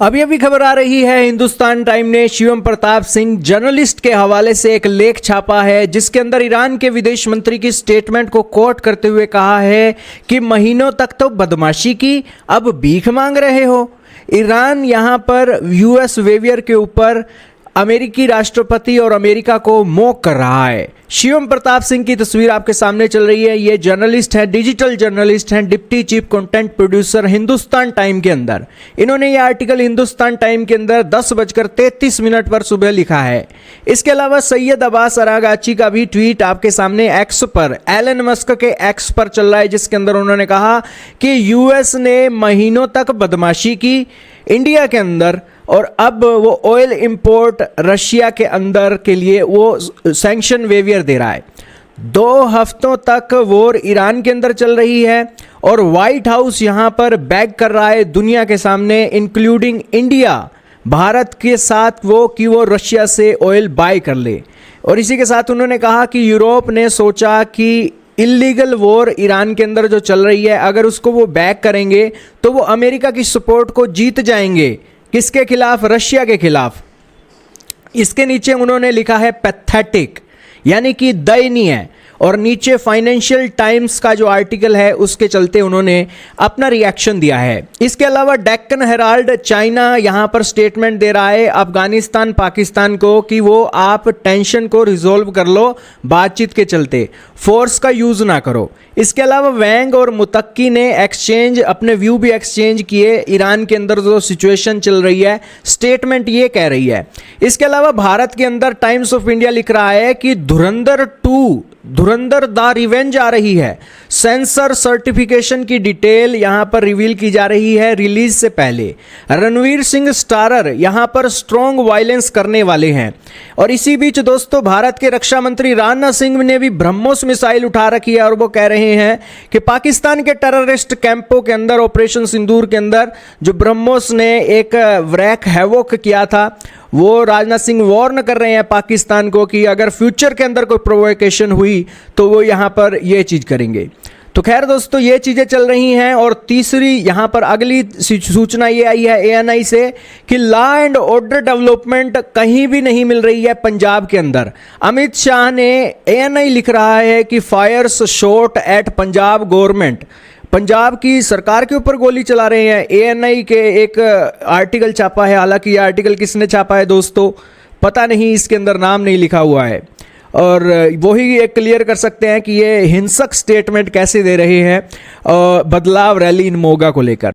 अभी अभी खबर आ रही है, हिंदुस्तान टाइम ने शिवम प्रताप सिंह जर्नलिस्ट के हवाले से एक लेख छापा है जिसके अंदर ईरान के विदेश मंत्री की स्टेटमेंट को कोट करते हुए कहा है कि महीनों तक तो बदमाशी की, अब भीख मांग रहे हो। ईरान यहां पर यूएस वेवियर के ऊपर अमेरिकी राष्ट्रपति और अमेरिका को मोक कर रहा है। शिवम प्रताप सिंह की तस्वीर आपके सामने चल रही है। ये जर्नलिस्ट है, डिजिटल जर्नलिस्ट हैं, deputy chief content producer Hindustan time के अंदर। इन्होंने ये आर्टिकल हिंदुस्तान टाइम के अंदर 10:33 पर सुबह लिखा है। इसके अलावा सैयद अब्बास अरागाची का भी ट्वीट आपके सामने एक्स पर, एलन मस्क के एक्स पर चल रहा है, जिसके अंदर उन्होंने कहा कि यूएस ने महीनों तक बदमाशी की इंडिया के अंदर और अब वो ऑयल इंपोर्ट रशिया के अंदर के लिए वो सैंक्शन वेवियर दे रहा है। 2 हफ्तों तक वॉर ईरान के अंदर चल रही है और व्हाइट हाउस यहां पर बैग कर रहा है दुनिया के सामने, इंक्लूडिंग इंडिया, भारत के साथ वो कि वो रशिया से ऑयल बाय कर ले। और इसी के साथ उन्होंने कहा कि यूरोप ने सोचा कि इलीगल वॉर ईरान के अंदर जो चल रही है, अगर उसको वो बैक करेंगे तो वो अमेरिका की सपोर्ट को जीत जाएंगे। किसके खिलाफ? रशिया के खिलाफ। इसके नीचे उन्होंने लिखा है पैथेटिक, यानी कि दयनीय, और नीचे फाइनेंशियल टाइम्स का जो आर्टिकल है उसके चलते उन्होंने अपना रिएक्शन दिया है। इसके अलावा डेक्कन हेराल्ड, चाइना यहां पर स्टेटमेंट दे रहा है अफगानिस्तान पाकिस्तान को कि वो आप टेंशन को रिजोल्व कर लो, बातचीत के चलते फोर्स का यूज ना करो। इसके अलावा वैंग और मुतक्की ने अपने व्यू भी एक्सचेंज किए ईरान के अंदर जो सिचुएशन चल रही है, स्टेटमेंट ये कह रही है। इसके अलावा भारत के अंदर टाइम्स ऑफ इंडिया लिख रहा है कि धुरंधर द रिवेंज आ रही है। सेंसर सर्टिफिकेशन की डिटेल यहां पर रिवील की जा रही है रिलीज से पहले। रणवीर सिंह स्टारर यहां पर स्ट्रॉन्ग वायलेंस करने वाले हैं। और इसी बीच दोस्तों, भारत के रक्षा मंत्री राजनाथ सिंह ने भी ब्रह्मोस मिसाइल उठा रखी है और वो कह रहे हैं कि पाकिस्तान के टेररिस्ट कैंपों के अंदर ऑपरेशन सिंदूर के अंदर जो ब्रह्मोस ने एक व्रैक हैवोक किया था, वो राजनाथ सिंह वार्न कर रहे हैं पाकिस्तान को कि अगर फ्यूचर के अंदर कोई प्रोवोकेशन हुई तो वो यहां पर ये चीज करेंगे। तो खैर दोस्तों, ये चीजें चल रही हैं। और तीसरी यहां पर अगली सूचना ये आई है एएनआई से कि लॉ एंड ऑर्डर डेवलपमेंट कहीं भी नहीं मिल रही है पंजाब के अंदर। अमित शाह ने, एएनआई लिख रहा है कि fires shot at Punjab government, Punjab की सरकार के ऊपर गोली चला रहे हैं। एएनआई के एक आर्टिकल छापा है, हालांकि यह आर्टिकल किसने छापा है दोस्तों पता नहीं, इसके अंदर नाम नहीं लिखा हुआ है। और वही एक क्लियर कर सकते हैं कि ये हिंसक स्टेटमेंट कैसे दे रहे हैं बदलाव रैली इन मोगा को लेकर।